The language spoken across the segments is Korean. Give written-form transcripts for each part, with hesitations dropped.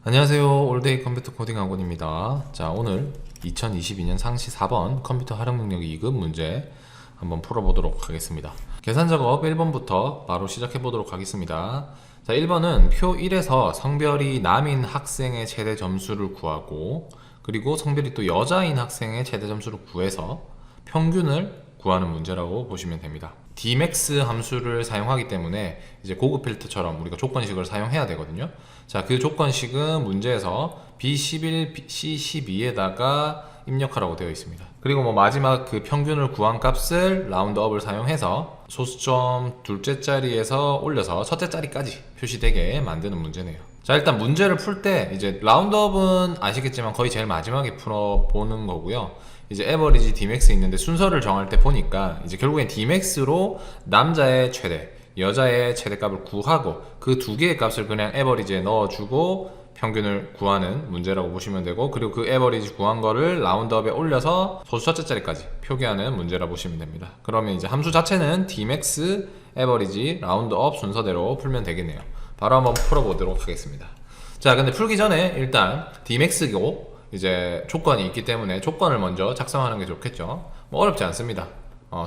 안녕하세요. 올데이 컴퓨터 코딩 학원입니다. 자, 오늘 2022년 상시 4번 컴퓨터 활용 능력 2급 문제 한번 풀어보도록 하겠습니다. 계산 작업 1번부터 바로 시작해 보도록 하겠습니다. 자, 1번은 표 1에서 성별이 남인 학생의 최대 점수를 구하고, 그리고 성별이 또 여자인 학생의 최대 점수를 구해서 평균을 구하는 문제라고 보시면 됩니다. Dmax 함수를 사용하기 때문에 이제 고급 필터처럼 우리가 조건식을 사용해야 되거든요. 자, 그 조건식은 문제에서 B11, C12에다가 입력하라고 되어 있습니다. 그리고 마지막 그 평균을 구한 값을 라운드업을 사용해서 소수점 둘째 자리에서 올려서 첫째 자리까지 표시되게 만드는 문제네요. 자, 일단 문제를 풀 때 이제 라운드업은 아시겠지만 거의 제일 마지막에 풀어보는 거고요. 이제 에버리지 Dmax 있는데 순서를 정할 때 보니까 이제 결국엔 Dmax로 남자의 최대, 여자의 최대값을 구하고 그 두 개의 값을 그냥 에버리지에 넣어주고 평균을 구하는 문제라고 보시면 되고, 그리고 그 에버리지 구한 거를 라운드업에 올려서 소수 첫째 자리까지 표기하는 문제라 보시면 됩니다. 그러면 이제 함수 자체는 Dmax, 에버리지, 라운드업 순서대로 풀면 되겠네요. 바로 한번 풀어보도록 하겠습니다. 자, 근데 풀기 전에 일단 Dmax고 이제 조건이 있기 때문에 조건을 먼저 작성하는 게 좋겠죠. 어렵지 않습니다.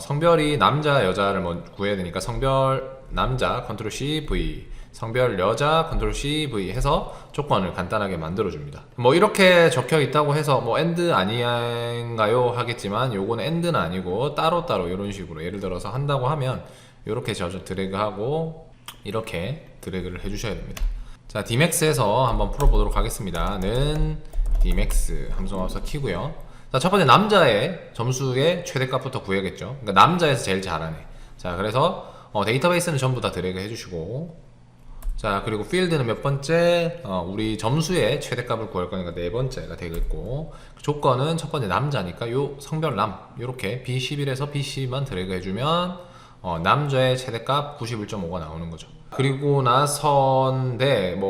성별이 남자, 여자를 먼저 구해야 되니까 성별 남자 컨트롤 C V, 성별 여자 컨트롤 C V 해서 조건을 간단하게 만들어 줍니다. 이렇게 적혀 있다고 해서 엔드 아닌가요 하겠지만 요거는 엔드는 아니고 따로따로 이런 식으로 예를 들어서 한다고 하면 이렇게 드래그하고 이렇게 드래그를 해주셔야 됩니다. 자, Dmax에서 한번 풀어보도록 하겠습니다. 는 Dmax 함수 마우스 키고요. 자, 첫 번째 남자의 점수의 최대값부터 구해야겠죠. 그러니까 남자에서 제일 잘하네. 자, 그래서 데이터베이스는 전부 다 드래그 해주시고, 자, 그리고 필드는 몇 번째, 우리 점수의 최대값을 구할 거니까 네 번째가 되겠고, 조건은 첫 번째 남자니까 요 성별 남 요렇게 B11에서 B12만 드래그 해주면 남자의 최대값 91.5가 나오는 거죠. 그리고 나서인데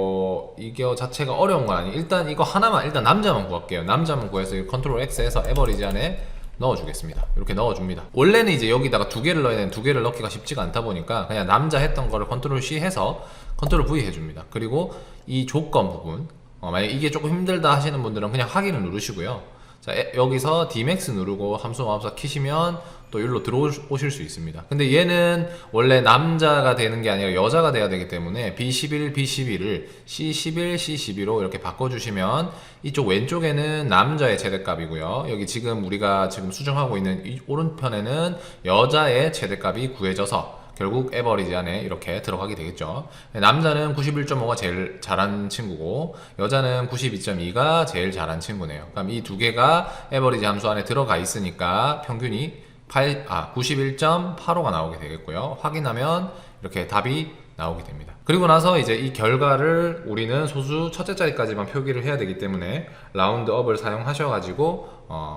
이게 자체가 어려운 건 아니에요. 일단 이거 하나만, 일단 남자만 구할게요. 남자만 구해서 컨트롤 X에서 에버리지 안에 넣어주겠습니다. 이렇게 넣어줍니다. 원래는 이제 여기다가 두 개를 넣어야 되는데 두 개를 넣기가 쉽지가 않다 보니까 그냥 남자 했던 거를 컨트롤 C 해서 컨트롤 V 해줍니다. 그리고 이 조건 부분, 만약 이게 조금 힘들다 하시는 분들은 그냥 확인을 누르시고요. 자, 여기서 Dmax 누르고 함수 마우스 키시면 또 여기로 들어오실 수 있습니다. 근데 얘는 원래 남자가 되는 게 아니라 여자가 돼야 되기 때문에 B11, B12를 C11, C12로 이렇게 바꿔주시면 이쪽 왼쪽에는 남자의 최대값이고요. 여기 지금 우리가 지금 수정하고 있는 이 오른편에는 여자의 최대값이 구해져서 결국 에버리지 안에 이렇게 들어가게 되겠죠. 남자는 91.5가 제일 잘한 친구고 여자는 92.2가 제일 잘한 친구네요. 그럼 이 두 개가 에버리지 함수 안에 들어가 있으니까 평균이 91.85가 나오게 되겠고요. 확인하면 이렇게 답이 나오게 됩니다. 그리고 나서 이제 이 결과를 우리는 소수 첫째 자리까지만 표기를 해야 되기 때문에 라운드업을 사용하셔가지고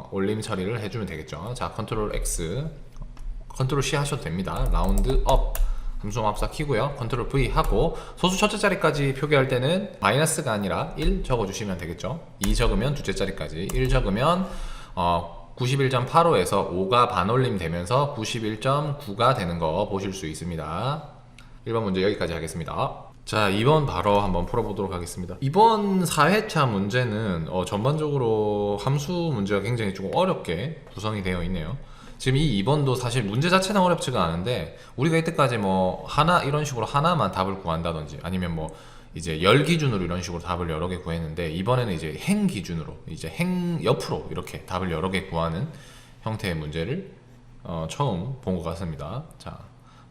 올림 처리를 해주면 되겠죠. 자, 컨트롤 X 컨트롤 C 하셔도 됩니다. 라운드업 함수 마우스 키고요. 컨트롤 V 하고 소수 첫째 자리까지 표기할 때는 마이너스가 아니라 1 적어주시면 되겠죠. 2 적으면 둘째 자리까지, 1 적으면 91.85에서 5가 반올림 되면서 91.9가 되는 거 보실 수 있습니다. 1번 문제 여기까지 하겠습니다. 자, 2번 바로 한번 풀어보도록 하겠습니다. 이번 4회차 문제는 전반적으로 함수 문제가 굉장히 조금 어렵게 구성이 되어 있네요. 지금 이 2번도 사실 문제 자체는 어렵지가 않은데 우리가 이때까지 하나 이런 식으로 하나만 답을 구한다든지 아니면 이제 열 기준으로 이런 식으로 답을 여러 개 구했는데 이번에는 이제 행 기준으로 이제 행 옆으로 이렇게 답을 여러 개 구하는 형태의 문제를 처음 본 것 같습니다. 자,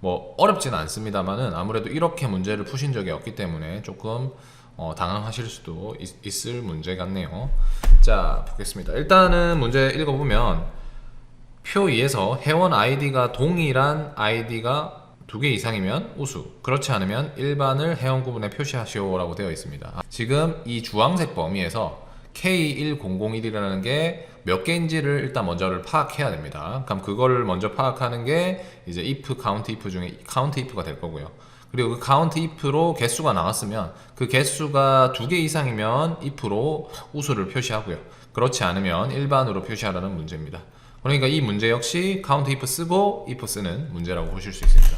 어렵지는 않습니다만은 아무래도 이렇게 문제를 푸신 적이 없기 때문에 조금 당황하실 수도 있을 문제 같네요. 자, 보겠습니다. 일단은 문제 읽어보면 표 2에서 회원 아이디가 동일한 아이디가 2개 이상이면 우수, 그렇지 않으면 일반을 회원 구분에 표시하시오 라고 되어 있습니다. 지금 이 주황색 범위에서 K1001이라는 게 몇 개인지를 일단 먼저를 파악해야 됩니다. 그럼 그걸 먼저 파악하는 게 이제 if, count if 중에 count if가 될 거고요. 그리고 그 count if로 개수가 나왔으면 그 개수가 2개 이상이면 if로 우수를 표시하고요. 그렇지 않으면 일반으로 표시하라는 문제입니다. 그러니까 이 문제 역시 count if 쓰고 if 쓰는 문제라고 보실 수 있습니다.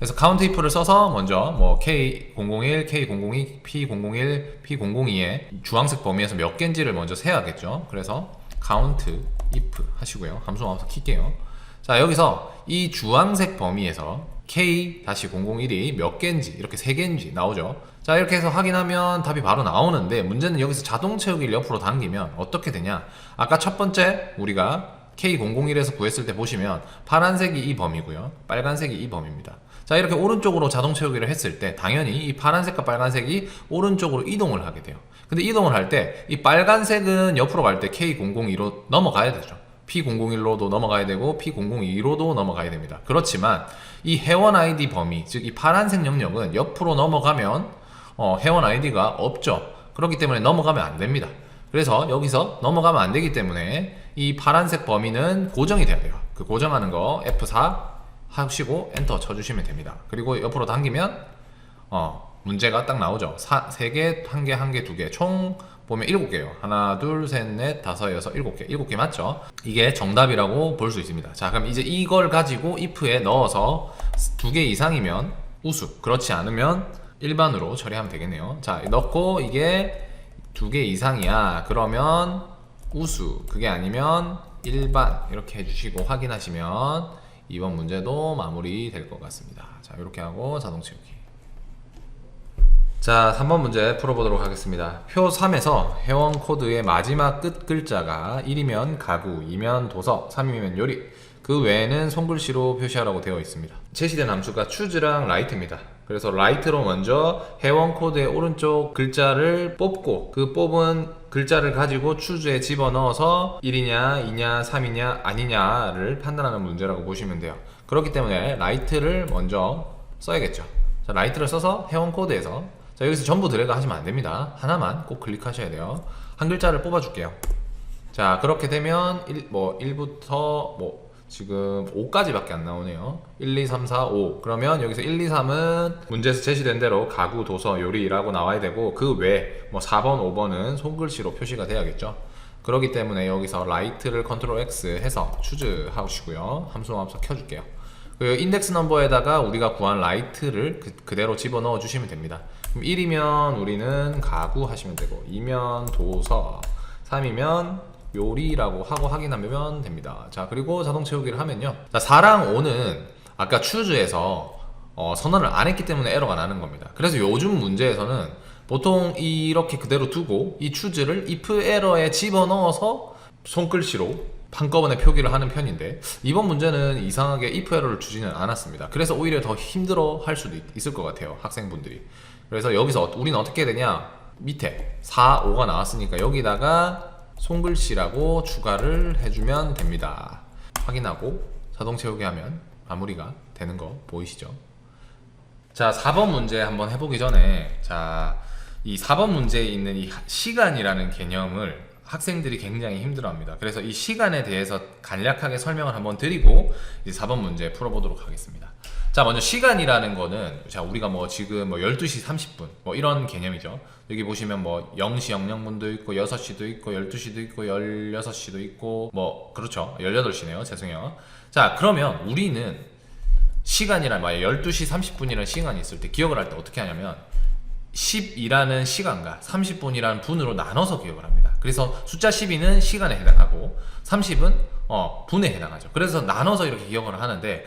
그래서 count if를 써서 먼저 뭐 K001, K002, P001, P002의 주황색 범위에서 몇 개인지를 먼저 세야겠죠. 그래서 count if 하시고요. 함수 마우스 킬게요. 자, 여기서 이 주황색 범위에서 K-001이 몇 개인지, 이렇게 3개인지 나오죠. 자, 이렇게 해서 확인하면 답이 바로 나오는데, 문제는 여기서 자동 채우기를 옆으로 당기면 어떻게 되냐. 아까 첫 번째 우리가 K001에서 구했을 때 보시면 파란색이 이 범위고요, 빨간색이 이 범위입니다. 자, 이렇게 오른쪽으로 자동 채우기를 했을 때 당연히 이 파란색과 빨간색이 오른쪽으로 이동을 하게 돼요. 근데 이동을 할 때 이 빨간색은 옆으로 갈 때 K002로 넘어가야 되죠. P001로도 넘어가야 되고 P002로도 넘어가야 됩니다. 그렇지만 이 회원 아이디 범위, 즉 이 파란색 영역은 옆으로 넘어가면 회원 아이디가 없죠. 그렇기 때문에 넘어가면 안 됩니다. 그래서 여기서 넘어가면 안 되기 때문에 이 파란색 범위는 고정이 돼야 돼요. 그 고정하는 거 F4 하시고 엔터 쳐주시면 됩니다. 그리고 옆으로 당기면 문제가 딱 나오죠. 3개, 1개, 1개, 2개, 총 보면 7개예요. 하나, 둘, 셋, 넷, 다섯, 여섯, 7개. 7개 맞죠? 이게 정답이라고 볼 수 있습니다. 자, 그럼 이제 이걸 가지고 if에 넣어서 2개 이상이면 우수, 그렇지 않으면 일반으로 처리하면 되겠네요. 자, 넣고 이게 2개 이상이야. 그러면 우수, 그게 아니면 일반, 이렇게 해주시고 확인하시면 이번 문제도 마무리 될 것 같습니다. 자, 이렇게 하고 자동 채우기. 자, 3번 문제 풀어보도록 하겠습니다. 표 3에서 회원 코드의 마지막 끝 글자가 1이면 가구, 2면 도서, 3이면 요리, 그 외에는 손글씨로 표시하라고 되어 있습니다. 제시된 함수가 choose랑 write입니다. 그래서 write로 먼저 회원 코드의 오른쪽 글자를 뽑고 그 뽑은 글자를 가지고 choose에 집어넣어서 1이냐, 2냐, 3이냐, 아니냐를 판단하는 문제라고 보시면 돼요. 그렇기 때문에 write를 먼저 써야겠죠. 자, write를 써서 회원 코드에서, 자, 여기서 전부 드래그 하시면 안 됩니다. 하나만 꼭 클릭하셔야 돼요. 한 글자를 뽑아 줄게요. 자, 그렇게 되면 1부터 지금 5까지밖에 안 나오네요. 1, 2, 3, 4, 5. 그러면 여기서 1, 2, 3은 문제에서 제시된 대로 가구, 도서, 요리라고 나와야 되고, 그 외 4번, 5번은 손글씨로 표시가 돼야겠죠. 그렇기 때문에 여기서 write를 Ctrl X 해서 choose 하시고요. 함수 마우스 켜줄게요. 그 인덱스 넘버에다가 우리가 구한 write를 그대로 집어넣어 주시면 됩니다. 그럼 1이면 우리는 가구 하시면 되고, 2면 도서, 3이면 요리라고 하고 확인하면 됩니다. 자, 그리고 자동 채우기를 하면요. 자, 4랑 5는 아까 choose에서 선언을 안 했기 때문에 에러가 나는 겁니다. 그래서 요즘 문제에서는 보통 이렇게 그대로 두고 이 choose를 if 에러에 집어넣어서 손글씨로 한꺼번에 표기를 하는 편인데, 이번 문제는 이상하게 if 에러를 주지는 않았습니다. 그래서 오히려 더 힘들어 할 수도 있을 것 같아요, 학생분들이. 그래서 여기서 우리는 어떻게 해야 되냐, 밑에 4, 5가 나왔으니까 여기다가 손글씨라고 추가를 해주면 됩니다. 확인하고 자동 채우기 하면 마무리가 되는 거 보이시죠? 자, 4번 문제 한번 해보기 전에, 자, 이 4번 문제에 있는 이 시간이라는 개념을 학생들이 굉장히 힘들어합니다. 그래서 이 시간에 대해서 간략하게 설명을 한번 드리고 이제 4번 문제 풀어보도록 하겠습니다. 자, 먼저 시간이라는 거는, 자, 우리가 지금 12시 30분 이런 개념이죠. 여기 보시면 0시 00분도 있고 6시도 있고 12시도 있고 16시도 있고 그렇죠. 18시네요. 죄송해요. 자, 그러면 우리는 시간이란 12시 30분이라는 시간이 있을 때 기억을 할 때 어떻게 하냐면 10이라는 시간과 30분이라는 분으로 나눠서 기억을 합니다. 그래서 숫자 12는 시간에 해당하고 30은 분에 해당하죠. 그래서 나눠서 이렇게 기억을 하는데,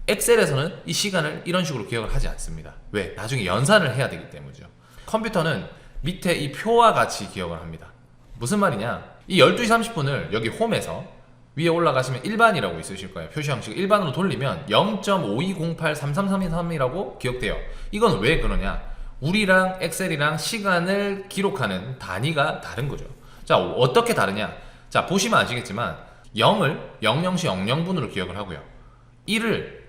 엑셀에서는 이 시간을 이런 식으로 기억을 하지 않습니다. 왜? 나중에 연산을 해야 되기 때문이죠. 컴퓨터는 밑에 이 표와 같이 기억을 합니다. 무슨 말이냐, 이 12시 30분을 여기 홈에서 위에 올라가시면 일반이라고 있으실 거예요. 표시 형식을 일반으로 돌리면 0.52083333이라고 기억돼요. 이건 왜 그러냐, 우리랑 엑셀이랑 시간을 기록하는 단위가 다른 거죠. 자, 어떻게 다르냐, 자, 보시면 아시겠지만 0을 00시 00분으로 기억을 하고요, 1을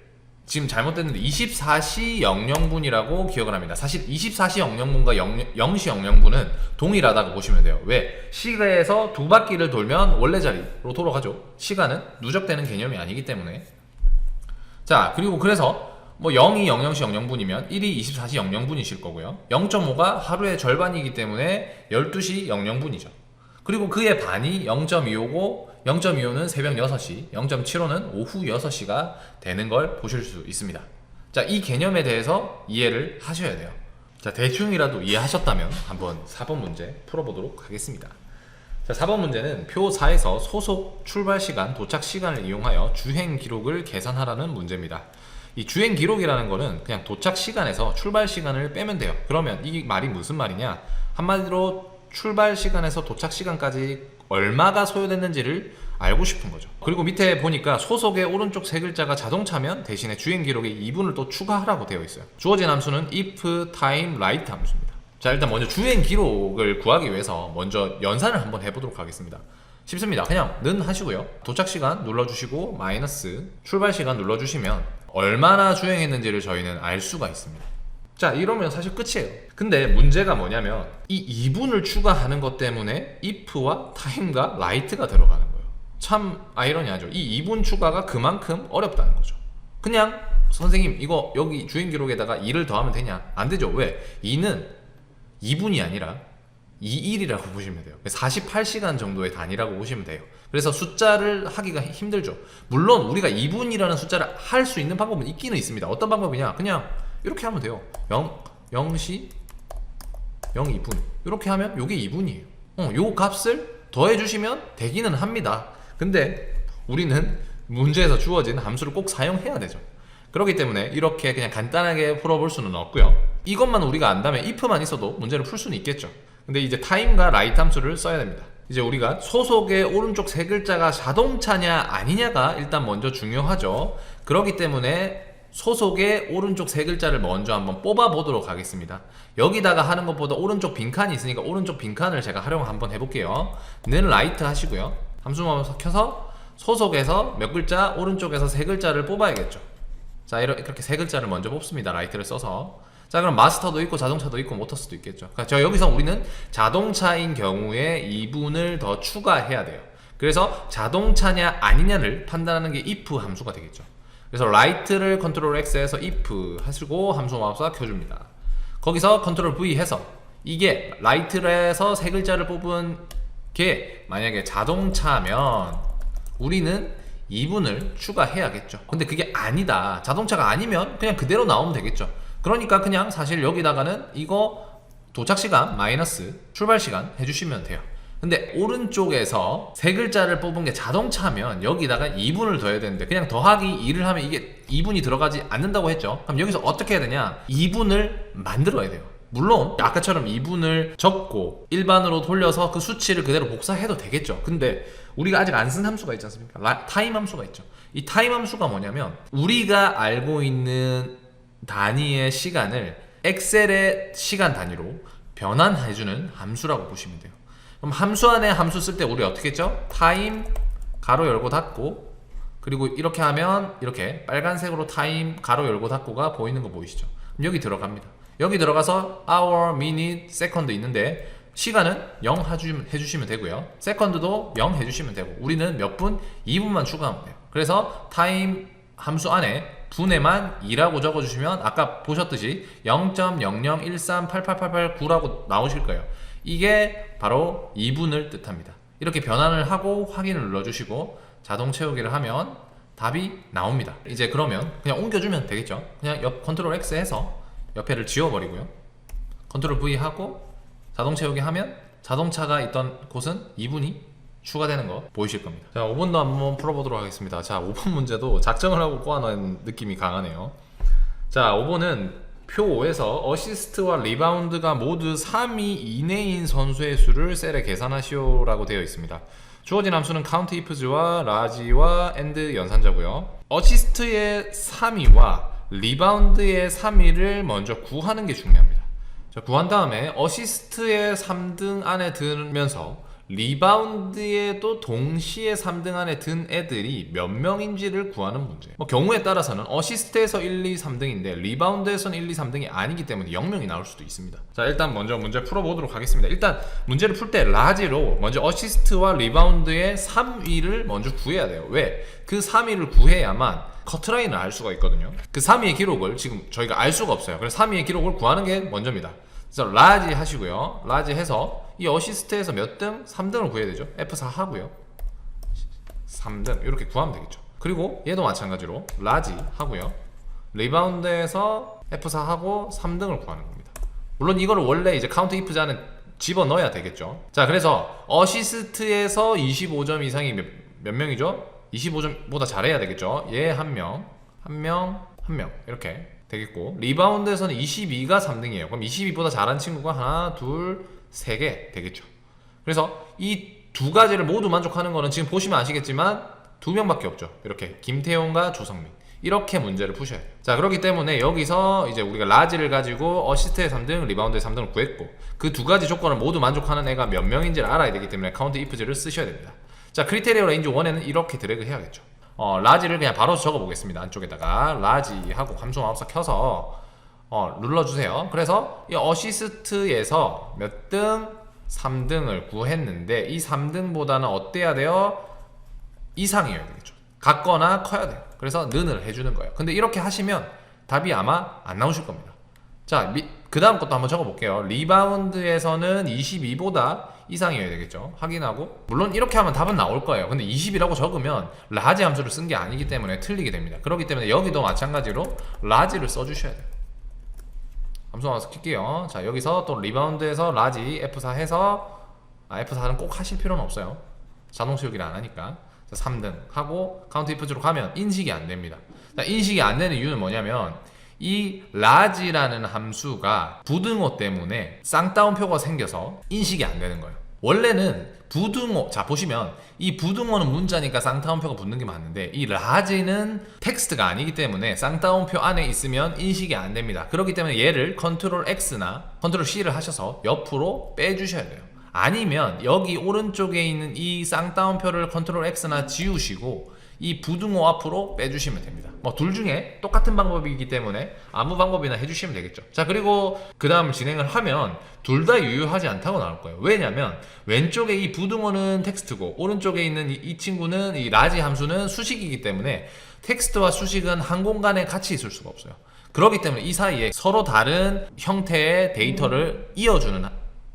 지금 잘못됐는데 24시 00분이라고 기억을 합니다. 사실 24시 00분과 0시 00분은 동일하다고 보시면 돼요. 왜? 시계에서 2바퀴를 돌면 원래 자리로 돌아가죠. 시간은 누적되는 개념이 아니기 때문에. 자, 그리고 그래서 0이 00시 00분이면 1이 24시 00분이실 거고요. 0.5가 하루의 절반이기 때문에 12시 00분이죠. 그리고 그의 반이 0.25고 0.25는 새벽 6시, 0.75는 오후 6시가 되는 걸 보실 수 있습니다. 자, 이 개념에 대해서 이해를 하셔야 돼요. 자, 대충이라도 이해하셨다면 한번 4번 문제 풀어보도록 하겠습니다. 자, 4번 문제는 표 4에서 소속 출발 시간, 도착 시간을 이용하여 주행 기록을 계산하라는 문제입니다. 이 주행 기록이라는 거는 그냥 도착 시간에서 출발 시간을 빼면 돼요. 그러면 이 말이 무슨 말이냐? 한마디로 출발 시간에서 도착 시간까지 얼마가 소요됐는지를 알고 싶은 거죠. 그리고 밑에 보니까 소속의 오른쪽 세 글자가 자동차면 대신에 주행 기록에 2분을 또 추가하라고 되어 있어요. 주어진 함수는 if time right 함수입니다. 자, 일단 먼저 주행 기록을 구하기 위해서 먼저 연산을 한번 해보도록 하겠습니다. 쉽습니다. 그냥 는 하시고요. 도착 시간 눌러주시고 마이너스 출발 시간 눌러주시면 얼마나 주행했는지를 저희는 알 수가 있습니다. 자, 이러면 사실 끝이에요. 근데 문제가 뭐냐면 이 2분을 추가하는 것 때문에 if와 time과 right가 들어가는 거예요. 참 아이러니하죠. 이 2분 추가가 그만큼 어렵다는 거죠. 그냥 선생님 이거 여기 주행 기록에다가 2를 더하면 되냐? 안 되죠. 왜? 2는 2분이 아니라 21이라고 보시면 돼요. 48시간 정도의 단위라고 보시면 돼요. 그래서 숫자를 하기가 힘들죠. 물론 우리가 2분이라는 숫자를 할 수 있는 방법은 있기는 있습니다. 어떤 방법이냐? 그냥 이렇게 하면 돼요. 0시 02분 이렇게 하면 요게 2분이에요. 요 값을 더해주시면 되기는 합니다. 근데 우리는 문제에서 주어진 함수를 꼭 사용해야 되죠. 그렇기 때문에 이렇게 그냥 간단하게 풀어볼 수는 없고요. 이것만 우리가 안다면 if만 있어도 문제를 풀 수는 있겠죠. 근데 이제 time과 right 함수를 써야 됩니다. 이제 우리가 소속의 오른쪽 세 글자가 자동차냐 아니냐가 일단 먼저 중요하죠. 그렇기 때문에 소속의 오른쪽 세 글자를 먼저 한번 뽑아 보도록 하겠습니다. 여기다가 하는 것보다 오른쪽 빈칸이 있으니까 오른쪽 빈칸을 제가 활용 한번 해볼게요. 는 right 하시고요. 함수만 켜서 소속에서 몇 글자, 오른쪽에서 세 글자를 뽑아야겠죠. 자, 이렇게 세 글자를 먼저 뽑습니다. right를 써서. 자, 그럼 마스터도 있고 자동차도 있고 모터스도 있겠죠. 그러니까 저 여기서 우리는 자동차인 경우에 2분을 더 추가해야 돼요. 그래서 자동차냐 아니냐를 판단하는 게 if 함수가 되겠죠. 그래서 right를 컨트롤 X에서 if 하시고 함수 마우스 켜줍니다. 거기서 컨트롤 V 해서 이게 right에서 세 글자를 뽑은 게 만약에 자동차면 우리는 2분을 추가해야겠죠. 근데 그게 아니다. 자동차가 아니면 그냥 그대로 나오면 되겠죠. 그러니까 그냥 사실 여기다가는 이거 도착시간 마이너스 출발시간 해주시면 돼요. 근데 오른쪽에서 세 글자를 뽑은 게 자동차면 여기다가 2분을 더해야 되는데 그냥 더하기 2를 하면 이게 2분이 들어가지 않는다고 했죠. 그럼 여기서 어떻게 해야 되냐? 2분을 만들어야 돼요. 물론 아까처럼 2분을 적고 일반으로 돌려서 그 수치를 그대로 복사해도 되겠죠. 근데 우리가 아직 안 쓴 함수가 있지 않습니까? 타임 함수가 있죠. 이 타임 함수가 뭐냐면 우리가 알고 있는 단위의 시간을 엑셀의 시간 단위로 변환해주는 함수라고 보시면 돼요. 그럼 함수 안에 함수 쓸 때 우리 어떻게 했죠? 타임 가로 열고 닫고 그리고 이렇게 하면 이렇게 빨간색으로 타임 가로 열고 닫고가 보이는 거 보이시죠? 그럼 여기 들어갑니다. 여기 들어가서 hour, minute, second 있는데 시간은 0 해주시면 되고요. second도 0 해주시면 되고 우리는 몇 분? 2분만 추가하면 돼요. 그래서 타임 함수 안에 분에만 2라고 적어주시면 아까 보셨듯이 0.00138889라고 나오실 거예요. 이게 바로 2분을 뜻합니다. 이렇게 변환을 하고 확인을 눌러주시고 자동 채우기를 하면 답이 나옵니다. 이제 그러면 그냥 옮겨주면 되겠죠. 그냥 옆 컨트롤 X 해서 옆에를 지워버리고요. 컨트롤 V 하고 자동 채우기 하면 자동차가 있던 곳은 2분이 추가되는 거 보이실 겁니다. 자, 5번도 한번 풀어보도록 하겠습니다. 자, 5번 문제도 작정을 하고 꼬아놓은 느낌이 강하네요. 자, 5번은 표 5에서 어시스트와 리바운드가 모두 3위 이내인 선수의 수를 셀에 계산하시오 라고 되어 있습니다. 주어진 함수는 count ifs와 large와 and 연산자고요. 어시스트의 3위와 리바운드의 3위를 먼저 구하는 게 중요합니다. 자, 구한 다음에 어시스트의 3등 안에 들면서 리바운드에도 동시에 3등 안에 든 애들이 몇 명인지를 구하는 문제. 경우에 따라서는 어시스트에서 1, 2, 3등인데 리바운드에서는 1, 2, 3등이 아니기 때문에 0명이 나올 수도 있습니다. 자, 일단 먼저 문제 풀어보도록 하겠습니다. 일단 문제를 풀 때 라지로 먼저 어시스트와 리바운드의 3위를 먼저 구해야 돼요. 왜? 그 3위를 구해야만 커트라인을 알 수가 있거든요. 그 3위의 기록을 지금 저희가 알 수가 없어요. 그래서 3위의 기록을 구하는 게 먼저입니다. 그래서 라지 하시고요. 라지 해서 이 어시스트에서 몇 등? 3등을 구해야 되죠. F4 하고요. 3등 이렇게 구하면 되겠죠. 그리고 얘도 마찬가지로 라지 하고요. 리바운드에서 F4 하고 3등을 구하는 겁니다. 물론 이거를 원래 이제 카운트 이프즈 안에 집어 넣어야 되겠죠. 자, 그래서 어시스트에서 25점 이상이 몇 명이죠? 25점보다 잘해야 되겠죠. 얘 한 명, 한 명, 한 명 이렇게 되겠고, 리바운드에서는 22가 3등이에요. 그럼 22보다 잘한 친구가 하나, 둘, 세 개 되겠죠. 그래서 이 두 가지를 모두 만족하는 거는 지금 보시면 아시겠지만 두 명밖에 없죠. 이렇게 김태용과 조성민. 이렇게 문제를 푸셔야 돼요. 자, 그렇기 때문에 여기서 이제 우리가 라지를 가지고 어시스트의 3등, 리바운드의 3등을 구했고, 그 두 가지 조건을 모두 만족하는 애가 몇 명인지를 알아야 되기 때문에 카운트 ifs를 쓰셔야 됩니다. 자, 크리테리어 레인지 1에는 이렇게 드래그 해야겠죠. 라지를 그냥 바로 적어 보겠습니다. 안쪽에다가 라지 하고 감소 마우스 켜서 눌러주세요. 그래서 이 어시스트에서 몇 등? 3등을 구했는데 이 3등보다는 어때야 돼요? 이상이어야 되겠죠. 같거나 커야 돼요. 그래서 는을 해주는 거예요. 근데 이렇게 하시면 답이 아마 안 나오실 겁니다. 자, 그 다음 것도 한번 적어볼게요. 리바운드에서는 22보다 이상이어야 되겠죠. 확인하고, 물론 이렇게 하면 답은 나올 거예요. 근데 20이라고 적으면 라지 함수를 쓴 게 아니기 때문에 틀리게 됩니다. 그렇기 때문에 여기도 마찬가지로 라지를 써주셔야 돼요. 함수 마우스 킬게요. 자, 여기서 또 리바운드에서 라지 F4 해서 F4는 꼭 하실 필요는 없어요. 자동 수역이라 안 하니까. 3등 하고 카운트 ifs로 가면 인식이 안 됩니다. 자, 인식이 안 되는 이유는 뭐냐면 이 라지라는 함수가 부등호 때문에 쌍따옴표가 생겨서 인식이 안 되는 거예요. 원래는 부등호, 자 보시면 이 부등호는 문자니까 쌍따옴표가 붙는 게 맞는데 이 라지는 텍스트가 아니기 때문에 쌍따옴표 안에 있으면 인식이 안 됩니다. 그렇기 때문에 얘를 컨트롤 X나 컨트롤 C를 하셔서 옆으로 빼주셔야 돼요. 아니면 여기 오른쪽에 있는 이 쌍따옴표를 컨트롤 X나 지우시고 이 부등호 앞으로 빼주시면 됩니다. 뭐 둘 중에 똑같은 방법이기 때문에 아무 방법이나 해주시면 되겠죠. 자, 그리고 그 다음 진행을 하면 둘 다 유효하지 않다고 나올 거예요. 왜냐면 왼쪽에 이 부등호는 텍스트고 오른쪽에 있는 이 친구는 이 라지 함수는 수식이기 때문에 텍스트와 수식은 한 공간에 같이 있을 수가 없어요. 그렇기 때문에 이 사이에 서로 다른 형태의 데이터를 이어주는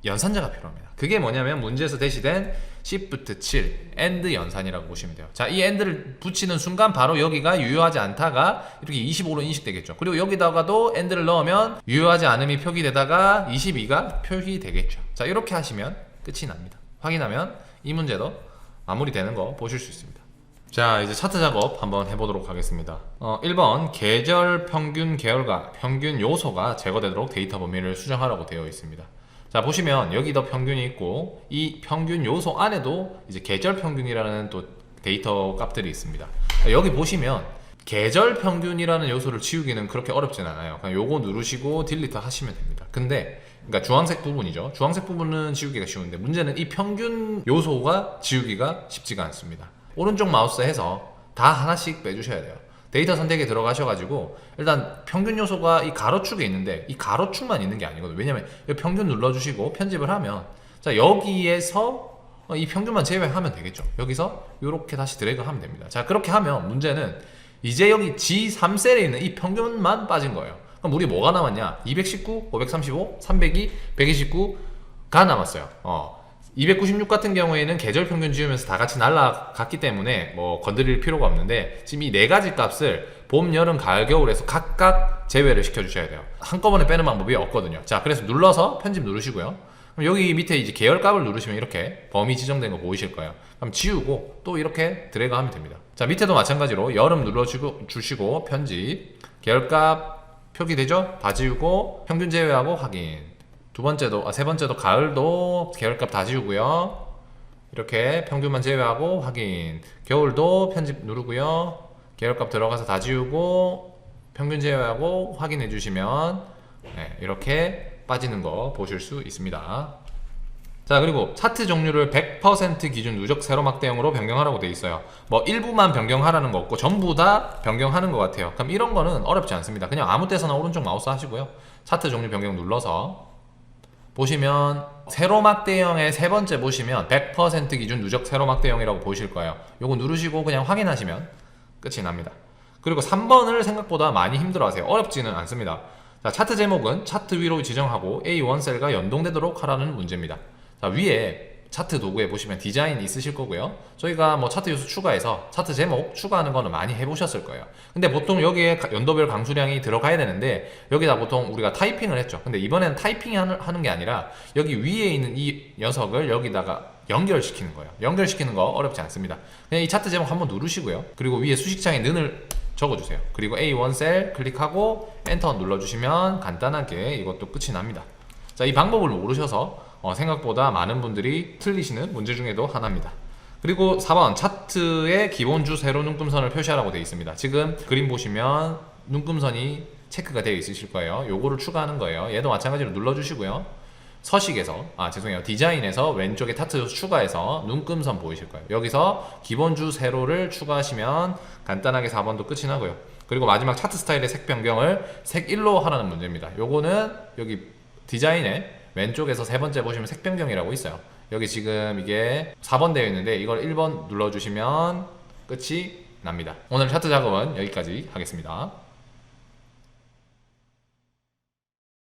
연산자가 필요합니다. 그게 뭐냐면 문제에서 제시된 Shift 7 AND 연산이라고 보시면 돼요. 자, 이 AND를 붙이는 순간 바로 여기가 유효하지 않다가 이렇게 25로 인식되겠죠. 그리고 여기다가도 AND를 넣으면 유효하지 않음이 표기되다가 22가 표기되겠죠. 자, 이렇게 하시면 끝이 납니다. 확인하면 이 문제도 마무리되는 거 보실 수 있습니다. 자, 이제 차트 작업 한번 해보도록 하겠습니다. 1번 계절 평균 계열과 평균 요소가 제거되도록 데이터 범위를 수정하라고 되어 있습니다. 자, 보시면 여기도 평균이 있고 이 평균 요소 안에도 이제 계절 평균이라는 또 데이터 값들이 있습니다. 여기 보시면 계절 평균이라는 요소를 지우기는 그렇게 어렵진 않아요. 그냥 요거 누르시고 딜리트 하시면 됩니다. 근데 그러니까 주황색 부분이죠. 주황색 부분은 지우기가 쉬운데 문제는 이 평균 요소가 지우기가 쉽지가 않습니다. 오른쪽 마우스 해서 다 하나씩 빼주셔야 돼요. 데이터 선택에 들어가셔가지고 일단 평균 요소가 이 가로축에 있는데 이 가로축만 있는 게 아니거든요. 왜냐면 평균 눌러주시고 편집을 하면 자, 여기에서 이 평균만 제외하면 되겠죠. 여기서 이렇게 다시 드래그 하면 됩니다. 자, 그렇게 하면 문제는 이제 여기 G3셀에 있는 이 평균만 빠진 거예요. 그럼 우리 뭐가 남았냐? 219, 535, 302, 129가 남았어요. 296 같은 경우에는 계절 평균 지우면서 다 같이 날라갔기 때문에 뭐 건드릴 필요가 없는데 지금 이 네 가지 값을 봄, 여름, 가을, 겨울에서 각각 제외를 시켜주셔야 돼요. 한꺼번에 빼는 방법이 없거든요. 자, 그래서 눌러서 편집 누르시고요. 그럼 여기 밑에 이제 계열 값을 누르시면 이렇게 범위 지정된 거 보이실 거예요. 그럼 지우고 또 이렇게 드래그 하면 됩니다. 자, 밑에도 마찬가지로 여름 눌러주시고 편집, 계열 값 표기되죠? 다 지우고 평균 제외하고 확인. 세 번째도 가을도 계열값 다 지우고요. 이렇게 평균만 제외하고 확인. 겨울도 편집 누르고요. 계열값 들어가서 다 지우고 평균 제외하고 확인해 주시면 이렇게 빠지는 거 보실 수 있습니다. 자, 그리고 차트 종류를 100% 기준 누적 세로 막대형으로 변경하라고 되어 있어요. 뭐 일부만 변경하라는 거 없고 전부 다 변경하는 것 같아요. 그럼 이런 거는 어렵지 않습니다. 그냥 아무 때서나 오른쪽 마우스 하시고요. 차트 종류 변경 눌러서 보시면 세로막대형의 세 번째 보시면 100% 기준 누적 세로막대형이라고 보이실 거예요. 요거 누르시고 그냥 확인하시면 끝이 납니다. 그리고 3번을 생각보다 많이 힘들어하세요. 어렵지는 않습니다. 자, 차트 제목은 차트 위로 지정하고 A1셀과 연동되도록 하라는 문제입니다. 자, 위에 차트 도구에 보시면 디자인 있으실 거고요. 저희가 뭐 차트 요소 추가해서 차트 제목 추가하는 거는 많이 해보셨을 거예요. 근데 보통 여기에 연도별 강수량이 들어가야 되는데 여기다 보통 우리가 타이핑을 했죠. 근데 이번에는 타이핑 하는 게 아니라 여기 위에 있는 이 녀석을 여기다가 연결시키는 거예요. 연결시키는 거 어렵지 않습니다. 그냥 이 차트 제목 한번 누르시고요. 그리고 위에 수식창에 는을 적어주세요. 그리고 A1 셀 클릭하고 엔터 눌러주시면 간단하게 이것도 끝이 납니다. 자, 이 방법을 모르셔서 생각보다 많은 분들이 틀리시는 문제 중에도 하나입니다. 그리고 4번 차트의 기본주 세로 눈금선을 표시하라고 되어 있습니다. 지금 그림 보시면 눈금선이 체크가 되어 있으실 거예요. 요거를 추가하는 거예요. 얘도 마찬가지로 눌러주시고요. 서식에서 죄송해요, 디자인에서 왼쪽에 차트 추가해서 눈금선 보이실 거예요. 여기서 기본주 세로를 추가하시면 간단하게 4번도 끝이 나고요. 그리고 마지막 차트 스타일의 색 변경을 색 1로 하라는 문제입니다. 요거는 여기 디자인에 왼쪽에서 세 번째 보시면 색 변경이라고 있어요. 여기 지금 이게 4번 되어 있는데 이걸 1번 눌러주시면 끝이 납니다. 오늘 차트 작업은 여기까지 하겠습니다.